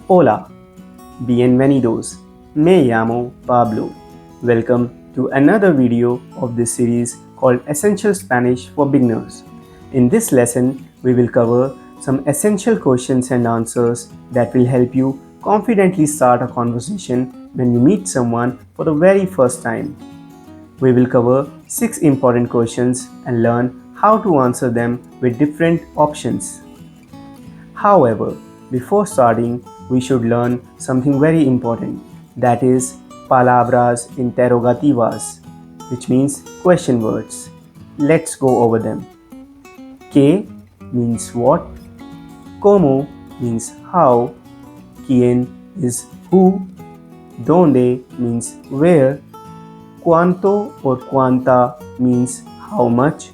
Hola, bienvenidos. Me llamo Pablo. Welcome to another video of this series called Essential Spanish for Beginners. In this lesson, we will cover some essential questions and answers that will help you confidently start a conversation when you meet someone for the very first time. We will cover 6 important questions and learn how to answer them with different options. However, before starting, we should learn something very important, that is palabras interrogativas, which means question words. Let's go over them. ¿Qué means what, cómo means how, quién is who, dónde means where, cuánto or cuánta means how much,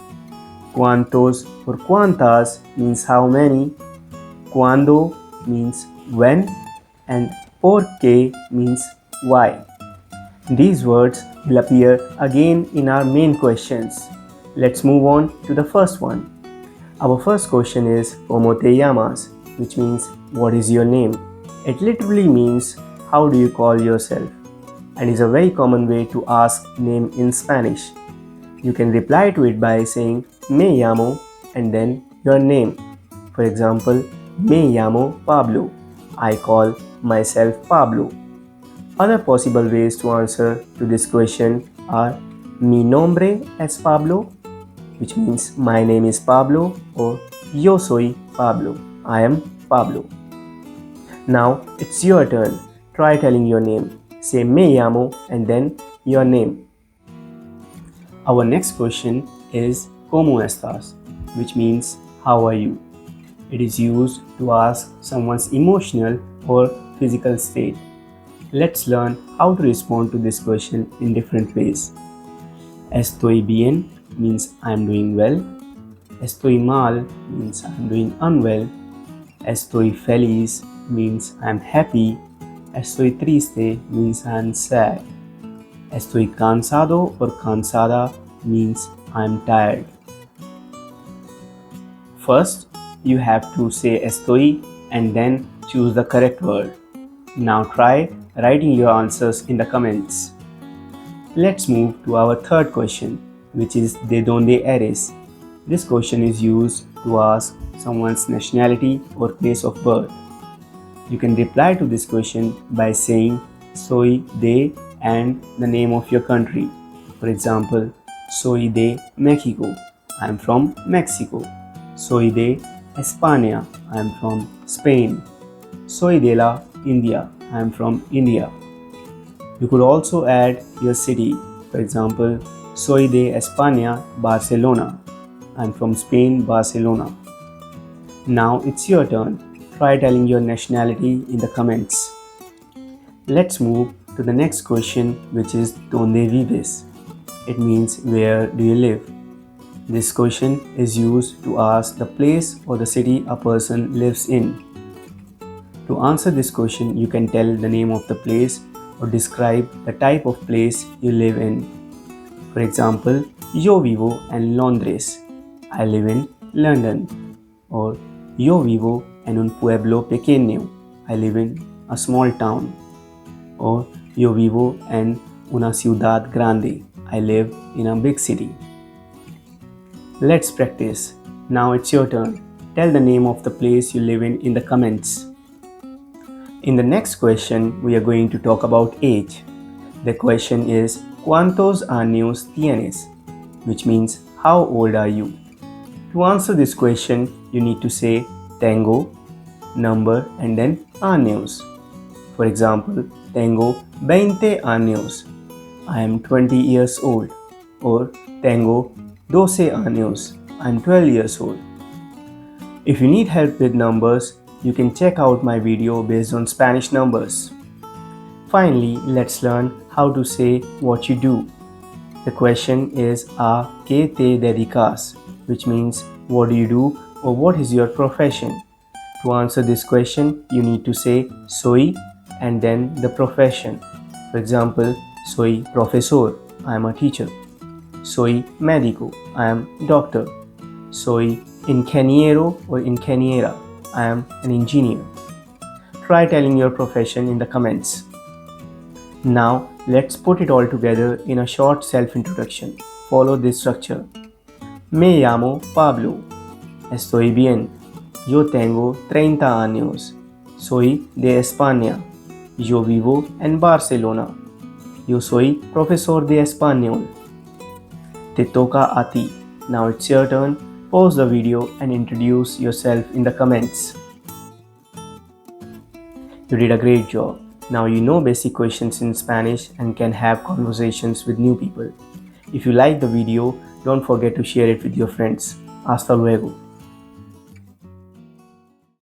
cuántos or cuántas means how many, cuándo means when, and por qué means why. These words will appear again in our main questions. Let's move on to the first one. Our first question is ¿Cómo te llamas?, which means what is your name? It literally means how do you call yourself, and is a very common way to ask name in Spanish. You can reply to it by saying me llamo and then your name. For example, me llamo Pablo. I call myself Pablo. Other possible ways to answer to this question are mi nombre es Pablo, which means my name is Pablo, or yo soy Pablo. I am Pablo. Now it's your turn. Try telling your name. Say me llamo and then your name. Our next question is ¿Cómo estás?, which means how are you? It is used to ask someone's emotional or physical state. Let's learn how to respond to this question in different ways. Estoy bien means I am doing well. Estoy mal means I am doing unwell. Estoy feliz means I am happy. Estoy triste means I am sad. Estoy cansado or cansada means I am tired. First, you have to say estoy and then choose the correct word. Now try writing your answers in the comments. Let's move to our third question, which is ¿De dónde eres? This question is used to ask someone's nationality or place of birth. You can reply to this question by saying soy de and the name of your country. For example, soy de Mexico. I am from Mexico. Soy de España. I am from Spain. Soy de la India. I am from India. You could also add your city. For example, soy de España, Barcelona. I am from Spain, Barcelona. Now it's your turn. Try telling your nationality in the comments. Let's move to the next question, which is ¿Dónde vives? It means where do you live? This question is used to ask the place or the city a person lives in. To answer this question, you can tell the name of the place or describe the type of place you live in. For example, yo vivo en Londres. I live in London. Or yo vivo en un pueblo pequeño. I live in a small town. Or yo vivo en una ciudad grande. I live in a big city. Let's practice. Now it's your turn. Tell the name of the place you live in the comments. In the next question, we are going to talk about age. The question is ¿Cuántos años tienes?, which means how old are you? To answer this question, you need to say tengo, number, and then años. For example, tengo 20 años. I am 20 years old. Or tengo 12 años. I am 12 years old. If you need help with numbers, you can check out my video based on Spanish numbers. Finally, let's learn how to say what you do. The question is ¿A qué te dedicas?, which means what do you do or what is your profession. To answer this question, you need to say soy and then the profession. For example, soy profesor. I am a teacher. Soy médico. I am doctor. Soy Ingeniero or ingeniera. I am an engineer. Try telling your profession in the comments. Now, let's put it all together in a short self-introduction. Follow this structure. Me llamo Pablo. Estoy bien. Yo tengo 30 años. Soy de España. Yo vivo en Barcelona. Yo soy profesor de español. Te toca a ti. Now it's your turn. Pause the video and introduce yourself in the comments. You did a great job. Now you know basic questions in Spanish and can have conversations with new people. If you like the video, don't forget to share it with your friends. Hasta luego.